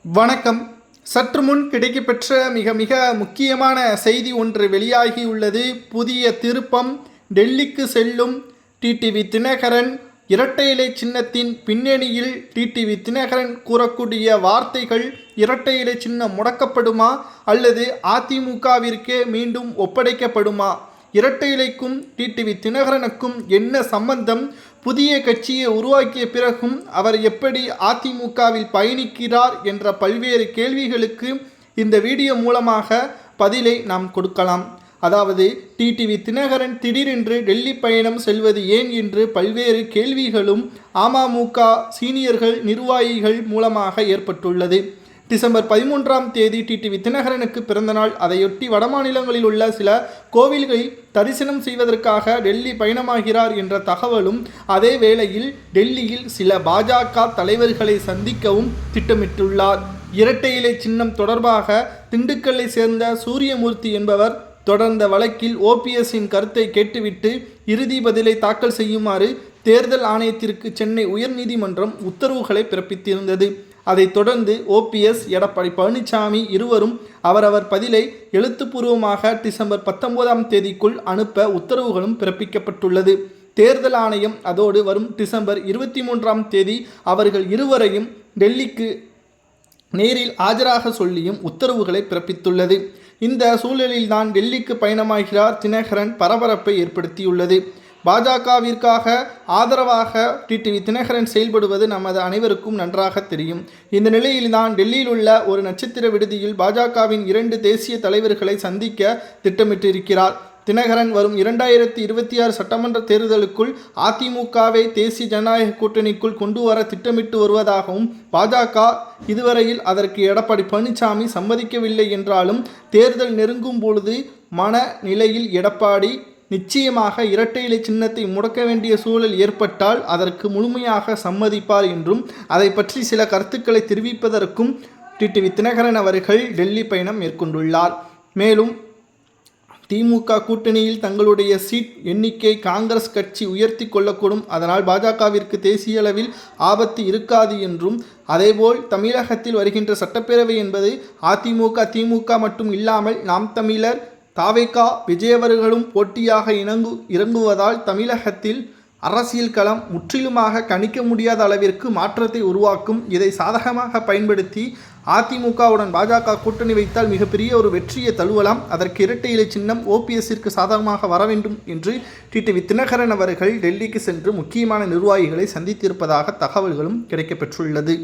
வணக்கம். சற்று முன் கிடைக்கப்பெற்ற மிக மிக முக்கியமான செய்தி ஒன்று வெளியாகியுள்ளது. புதிய திருப்பம். டெல்லிக்கு செல்லும் டிடிவி தினகரன். இரட்டை இலை சின்னத்தின் பின்னணியில் டிடிவி தினகரன் கூறக்கூடிய வார்த்தைகள், இரட்டை இலை சின்னம் முடக்கப்படுமா அல்லது அதிமுகவிற்கே மீண்டும் ஒப்படைக்கப்படுமா? இரட்டை இலைக்கும் டிடிவி தினகரனுக்கும் என்ன சம்பந்தம்? புதிய கட்சியை உருவாக்கிய பிறகும் அவர் எப்படி அதிமுகவில் பயணிக்கிறார் என்ற பல்வேறு கேள்விகளுக்கு இந்த வீடியோ மூலமாக பதிலை நாம் கொடுக்கலாம். அதாவது டிடிவி தினகரன் திடீரென்று டெல்லி பயணம் செல்வது ஏன் என்று பல்வேறு கேள்விகளும் அமமுக சீனியர்கள் நிர்வாகிகள் மூலமாக ஏற்பட்டுள்ளது. டிசம்பர் 13ஆம் தேதி டிடிவி தினகரனுக்கு பிறந்தநாள். அதையொட்டி வடமாநிலங்களில் உள்ள சில கோவில்களில் தரிசனம் செய்வதற்காக டெல்லி பயணமாகிறார் என்ற தகவலும், அதே வேளையில் டெல்லியில் சில பாஜக தலைவர்களை சந்திக்கவும் திட்டமிட்டுள்ளார். இரட்டை இலை சின்னம் தொடர்பாக திண்டுக்கல்லை சேர்ந்த சூரியமூர்த்தி என்பவர் தொடர்ந்த வழக்கில் ஓபிஎஸ்ஸின் கருத்தை கேட்டுவிட்டு இறுதி பதிலை தாக்கல் செய்யுமாறு தேர்தல் ஆணையத்திற்கு சென்னை உயர்நீதிமன்றம் உத்தரவுகளை பிறப்பித்திருந்தது. அதைத் தொடர்ந்து ஓபிஎஸ், எடப்பாடி பழனிசாமி இருவரும் அவரவர் பதிலை எழுத்துப்பூர்வமாக டிசம்பர் 19ஆம் தேதிக்குள் அனுப்ப உத்தரவுகளும் பிறப்பிக்கப்பட்டுள்ளது. தேர்தல் ஆணையம் அதோடு வரும் டிசம்பர் 23ஆம் தேதி அவர்கள் இருவரையும் டெல்லிக்கு நேரில் ஆஜராக சொல்லியும் உத்தரவுகளை பிறப்பித்துள்ளது. இந்த சூழலில்தான் டெல்லிக்கு பயணமாகிறார் தினகரன் பரபரப்பை ஏற்படுத்தியுள்ளது. பாஜகவிற்காக ஆதரவாக டிடிவி தினகரன் செயல்படுவது நமது அனைவருக்கும் நன்றாக தெரியும். இந்த நிலையில்தான் டெல்லியில் உள்ள ஒரு நட்சத்திர விடுதியில் பாஜகவின் 2 தேசிய தலைவர்களை சந்திக்க திட்டமிட்டிருக்கிறார் தினகரன். வரும் 2026 சட்டமன்ற தேர்தலுக்குள் அதிமுகவை தேசிய ஜனநாயக கூட்டணிக்குள் கொண்டு வர திட்டமிட்டு வருவதாகவும், பாஜக இதுவரையில் அதற்கு எடப்பாடி பழனிசாமி சம்மதிக்கவில்லை என்றாலும் தேர்தல் நெருங்கும் பொழுது மனநிலையில் எடப்பாடி நிச்சயமாக இரட்டை இலை சின்னத்தை முடக்க வேண்டிய சூழல் ஏற்பட்டால் அதற்கு முழுமையாக சம்மதிப்பார் என்றும், அதை பற்றி சில கருத்துக்களை தெரிவிப்பதற்கும் டிடிவி தினகரன் அவர்கள் டெல்லி பயணம் மேற்கொண்டுள்ளார். மேலும் திமுக கூட்டணியில் தங்களுடைய சீட் எண்ணிக்கை காங்கிரஸ் கட்சி உயர்த்தி கொள்ளக்கூடும், அதனால் பாஜகவிற்கு தேசிய அளவில் ஆபத்து இருக்காது என்றும், அதேபோல் தமிழகத்தில் வருகின்ற சட்டப்பேரவை என்பது அதிமுக திமுக மட்டும் இல்லாமல் நாம் தமிழர் தாவேகா விஜய் அவர்களும் போட்டியாக இறங்குவதால் தமிழகத்தில் அரசியல் களம் முற்றிலுமாக கணிக்க முடியாத அளவிற்கு மாற்றத்தை உருவாக்கும். இதை சாதகமாக பயன்படுத்தி அதிமுகவுடன் பாஜக கூட்டணி வைத்தால் மிகப்பெரிய ஒரு வெற்றியை தழுவலாம். அதற்கு இரட்டை இலை சின்னம் ஓபிஎஸ்ஸிற்கு சாதகமாக வர வேண்டும் என்று டிடிவி தினகரன் அவர்கள் டெல்லிக்கு சென்று முக்கியமான நிர்வாகிகளை சந்தித்திருப்பதாக தகவல்களும் கிடைக்கப்பெற்றுள்ளது.